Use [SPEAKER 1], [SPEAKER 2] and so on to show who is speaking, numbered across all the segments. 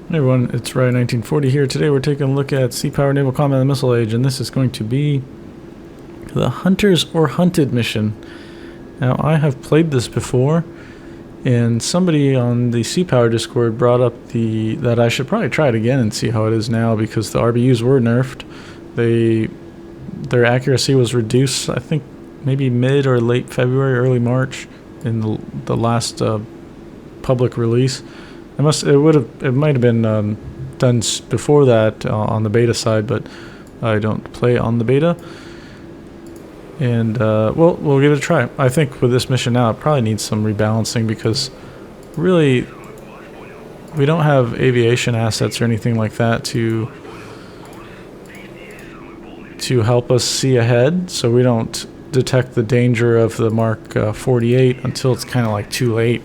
[SPEAKER 1] Hey everyone, it's Ryan 1940 here. Today we're taking a look at Sea-Powered Naval Combat and Missile Age, and this is going to be the Hunters or Hunted mission. Now, I have played this before, and somebody on the Sea-Power Discord brought up that I should probably try it again and see how it is now, because the RBUs were nerfed. Their accuracy was reduced, I think, maybe mid or late February, early March, in the last public release. It might have been done before that on the beta side, but I don't play on the beta. And we'll give it a try. I think with this mission now, it probably needs some rebalancing because really we don't have aviation assets or anything like that to help us see ahead, so we don't detect the danger of the Mark 48 until it's kind of like too late.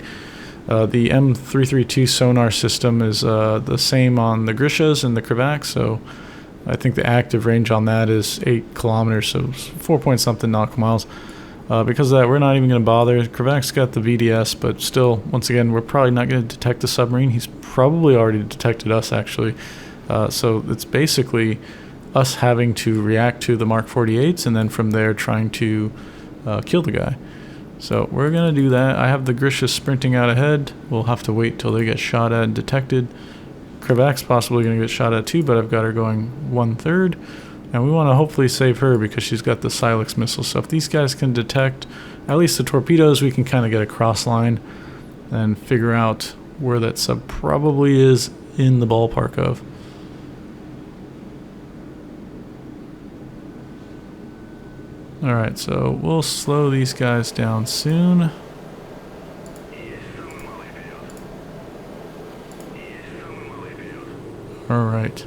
[SPEAKER 1] The M332 sonar system is the same on the Gishas and the Counterattack, so I think the active range on that is 8 kilometers, so 4-point-something nautical miles. Because of that, we're not even going to bother. Counterattack's got the VDS, but still, once again, we're probably not going to detect the submarine. He's probably already detected us, actually. So it's basically us having to react to the Mark 48s, and then from there trying to kill the guy. So we're going to do that. I have the Gisha sprinting out ahead. We'll have to wait till they get shot at and detected. Counterattack's possibly going to get shot at too, but I've got her going 1/3. And we want to hopefully save her because she's got the Silex missile. So if these guys can detect at least the torpedoes, we can kind of get a cross line and figure out where that sub probably is in the ballpark of. Alright, so we'll slow these guys down soon. Alright.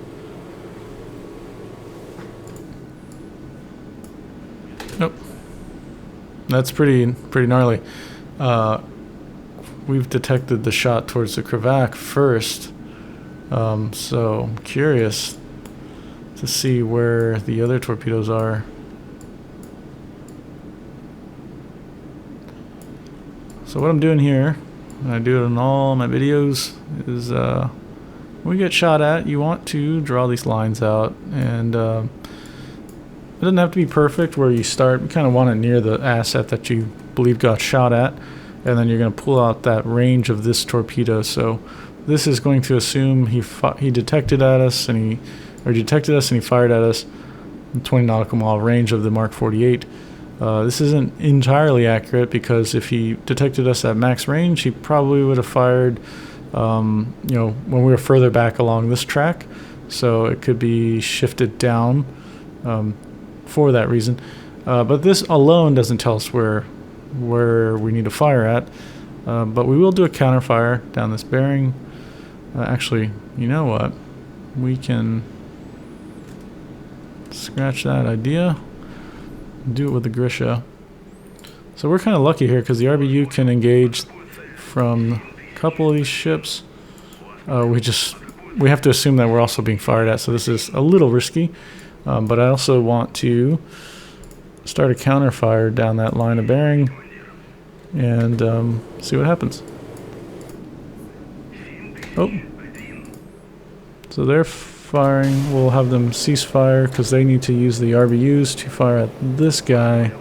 [SPEAKER 1] Nope. That's pretty gnarly. We've detected the shot towards the Counterattack first. So I'm curious to see where the other torpedoes are. So what I'm doing here, and I do it in all my videos, is when we get shot at, you want to draw these lines out, and it doesn't have to be perfect where you start. You kind of want it near the asset that you believe got shot at, and then you're going to pull out that range of this torpedo. So this is going to assume he detected us and he fired at us in 20 nautical mile range of the Mark 48. This isn't entirely accurate because if he detected us at max range, he probably would have fired, when we were further back along this track. So it could be shifted down for that reason. But this alone doesn't tell us where we need to fire at. But we will do a counterfire down this bearing. Actually, you know what? We can scratch that idea. Do it with the Gisha. So we're kind of lucky here because the RBU can engage from a couple of these ships. We have to assume that we're also being fired at, so this is a little risky. But I also want to start a counterfire down that line of bearing and see what happens. Oh. So they're firing. We'll have them cease fire because they need to use the RBUs to fire at this guy.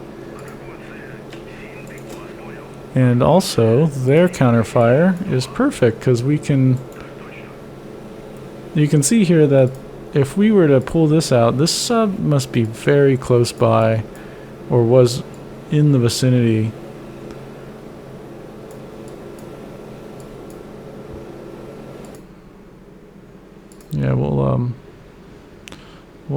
[SPEAKER 1] And also, their counterfire is perfect because you can see here that if we were to pull this out, this sub must be very close by or was in the vicinity. Yeah, we'll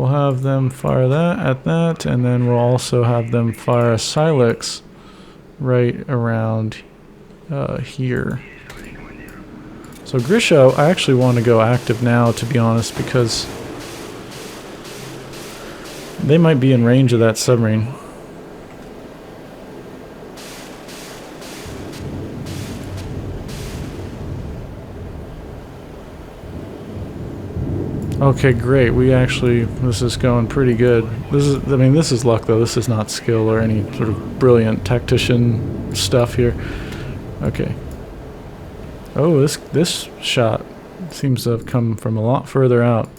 [SPEAKER 1] have them fire that at that, and then we'll also have them fire a Silex right around here. So Gisha, I actually want to go active now, to be honest, because they might be in range of that submarine. Okay, great. This is going pretty good. This is luck though. This is not skill or any sort of brilliant tactician stuff here. Okay. Oh, this shot Seems to have come from a lot further out.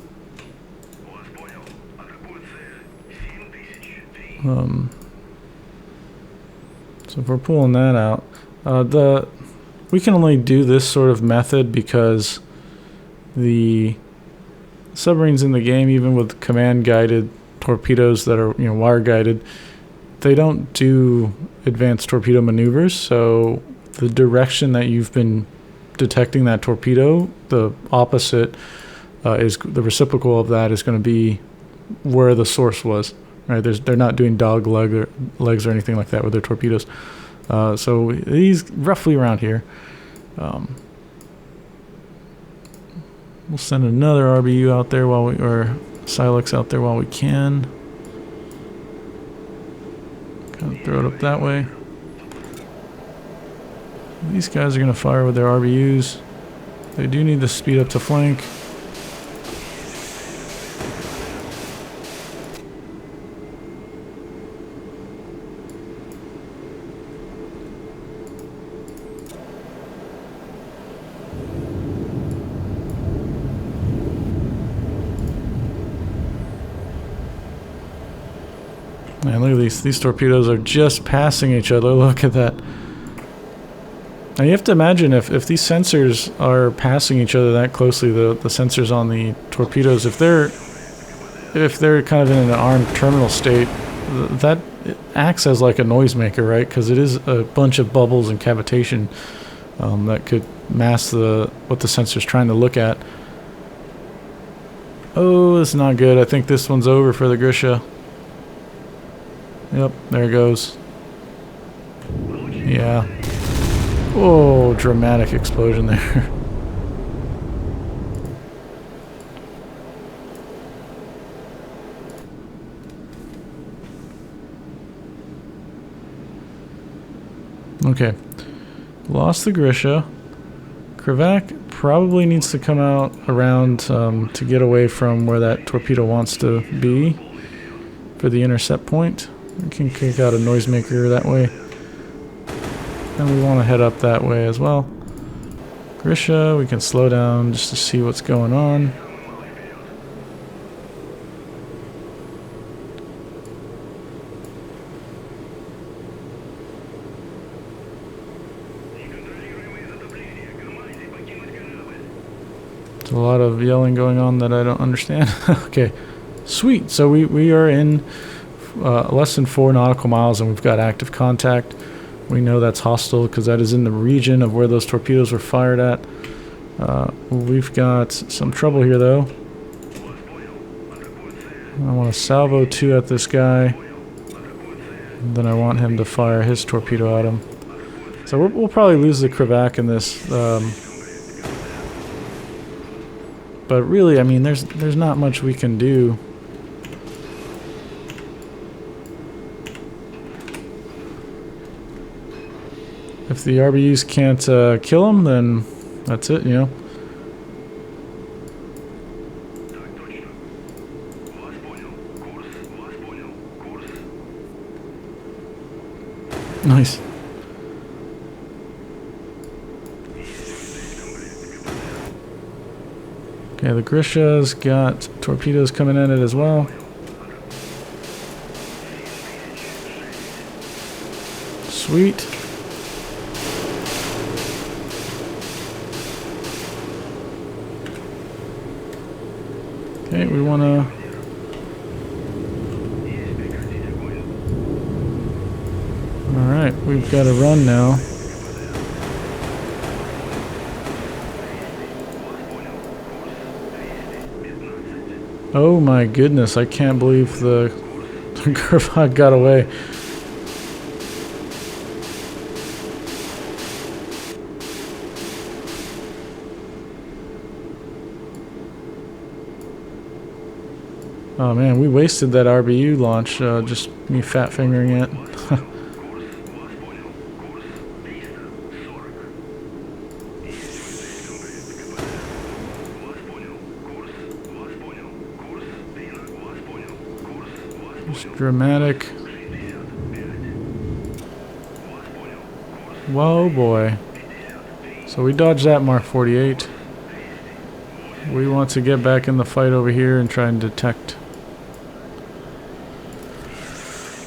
[SPEAKER 1] So if we're pulling that out, we can only do this sort of method because the submarines in the game, even with command-guided torpedoes that are wire-guided, they don't do advanced torpedo maneuvers. So the direction that you've been detecting that torpedo, the opposite is the reciprocal of that is going to be where the source was. Right? They're not doing dog legs or anything like that with their torpedoes. So he's roughly around here. We'll send another RBU out there or Silex out there while we can. Kind of throw it up that way. These guys are going to fire with their RBUs. They do need to speed up to flank. Man, look at these torpedoes are just passing each other. Look at that. Now you have to imagine if these sensors are passing each other that closely, the sensors on the torpedoes, if they're kind of in an armed terminal state, that acts as like a noisemaker, right? Because it is a bunch of bubbles and cavitation that could mask what the sensor's trying to look at. Oh, it's not good. I think this one's over for the Grisha. Yep, there it goes. Yeah. Oh, dramatic explosion there. Okay. Lost the Grisha. Kravac probably needs to come out around to get away from where that torpedo wants to be for the intercept point. We can kick out a noisemaker that way. And we want to head up that way as well. Grisha, we can slow down just to see what's going on. There's a lot of yelling going on that I don't understand. Okay, sweet. So we are in less than 4 nautical miles and we've got active contact. We know that's hostile because that is in the region of where those torpedoes were fired at. We've got some trouble here though. I want to salvo 2 at this guy. And then I want him to fire his torpedo at him. So we'll probably lose the Kravac in this. But really, I mean, there's not much we can do. If the RBUs can't kill him, then that's it, Nice. Okay, the Grisha's got torpedoes coming at it as well. Sweet. Okay, we want to... Alright, we've got to run now. Oh my goodness, I can't believe the Kravac got away. Oh man, we wasted that RBU launch, just me fat fingering it. Just dramatic. Whoa boy. So we dodged that Mark 48. We want to get back in the fight over here and try and detect.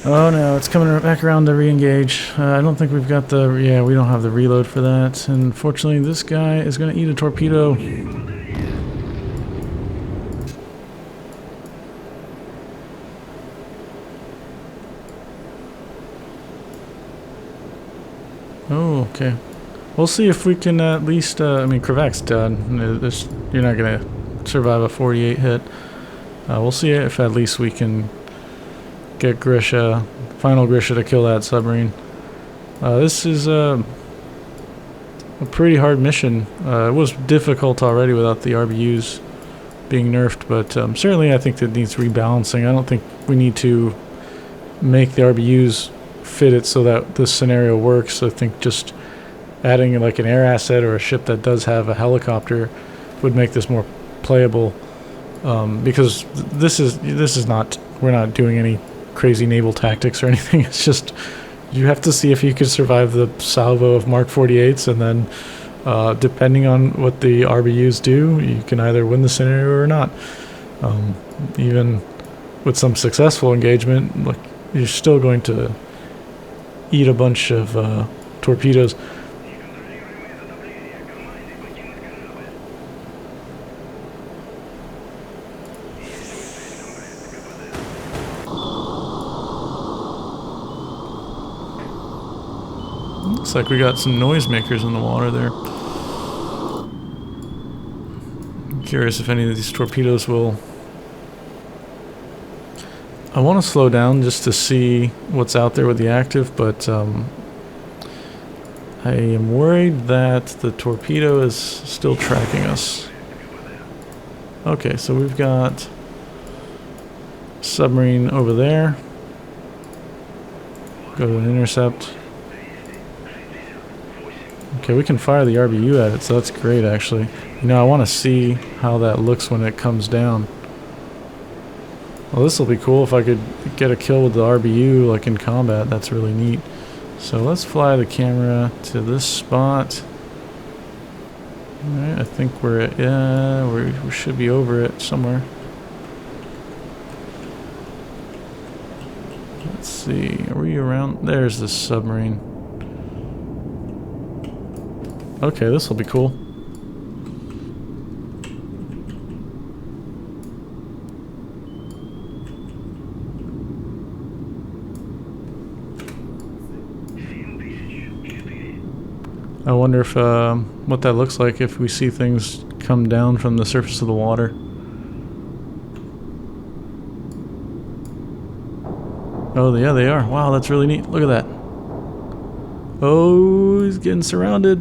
[SPEAKER 1] Oh no, it's coming back around to re-engage. I don't think we've got the... Yeah, we don't have the reload for that. And unfortunately, this guy is going to eat a torpedo. Oh, okay. We'll see if we can at least... I mean, Krivak's done. You're not going to survive a 48 hit. We'll see if at least we can get Gisha, final Gisha, to kill that submarine. This is a pretty hard mission. It was difficult already without the RBUs being nerfed, but certainly I think that needs rebalancing. I don't think we need to make the RBUs fit it so that this scenario works. I think just adding like an air asset or a ship that does have a helicopter would make this more playable, because this is not, we're not doing any crazy naval tactics or anything. It's just you have to see if you can survive the salvo of Mark 48s, and then depending on what the RBUs do, you can either win the scenario or not. Even with some successful engagement, like, you're still going to eat a bunch of torpedoes. Looks like we got some noisemakers in the water there. I'm curious if any of these torpedoes will... I want to slow down just to see what's out there with the active, but I am worried that the torpedo is still tracking us. Okay, so we've got submarine over there. Go to an intercept. Okay, we can fire the RBU at it, so that's great, actually. You know, I want to see how that looks when it comes down. Well, this will be cool if I could get a kill with the RBU, like in combat. That's really neat. So let's fly the camera to this spot. Alright, I think we're at, yeah, we should be over it somewhere. Let's see, are we around? There's the submarine. Okay, this will be cool. I wonder if what that looks like if we see things come down from the surface of the water. Oh, yeah, they are. Wow, that's really neat. Look at that. Oh, he's getting surrounded.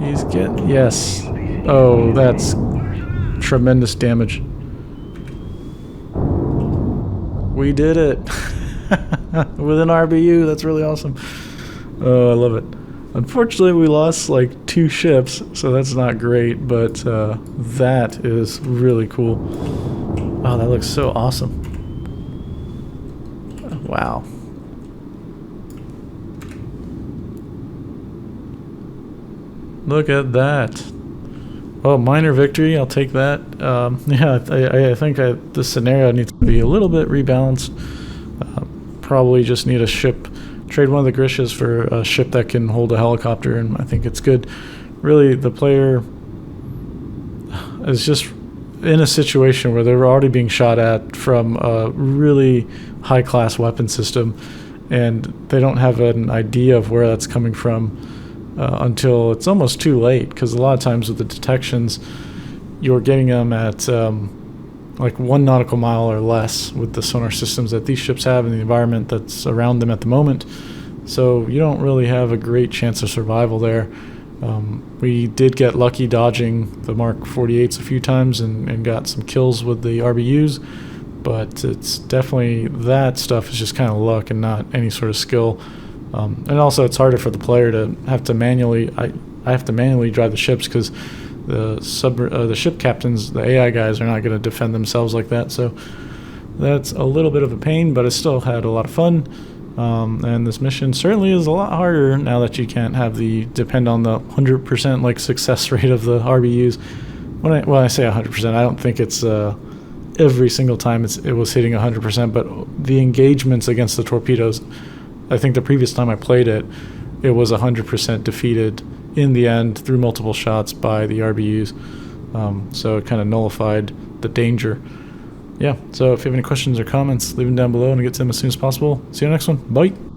[SPEAKER 1] He's getting... Yes. Oh, that's tremendous damage. We did it. With an RBU. That's really awesome. Oh, I love it. Unfortunately, we lost like 2 ships, so that's not great, but that is really cool. Oh, that looks so awesome. Wow. Look at that. Oh, minor victory. I'll take that. Yeah, I think the scenario needs to be a little bit rebalanced. Probably just need a ship. Trade one of the Grishas for a ship that can hold a helicopter, and I think it's good. Really, the player is just in a situation where they're already being shot at from a really high-class weapon system, and they don't have an idea of where that's coming from until it's almost too late, because a lot of times with the detections, you're getting them at like 1 nautical mile or less with the sonar systems that these ships have in the environment that's around them at the moment. So you don't really have a great chance of survival there. We did get lucky dodging the Mark 48s a few times and got some kills with the RBUs, but it's definitely, that stuff is just kind of luck and not any sort of skill. And also it's harder for the player to have to manually, I have to manually drive the ships, because the ship captains, the AI guys, are not going to defend themselves like that. So that's a little bit of a pain, but I still had a lot of fun. And this mission certainly is a lot harder now that you can't have depend on the 100% like success rate of the RBUs. When I say 100%, I don't think it's every single time it was hitting 100%, but the engagements against the torpedoes, I think the previous time I played it, it was 100% defeated in the end through multiple shots by the RBUs. So it kind of nullified the danger. Yeah, so if you have any questions or comments, leave them down below and I'll get to them as soon as possible. See you on the next one. Bye.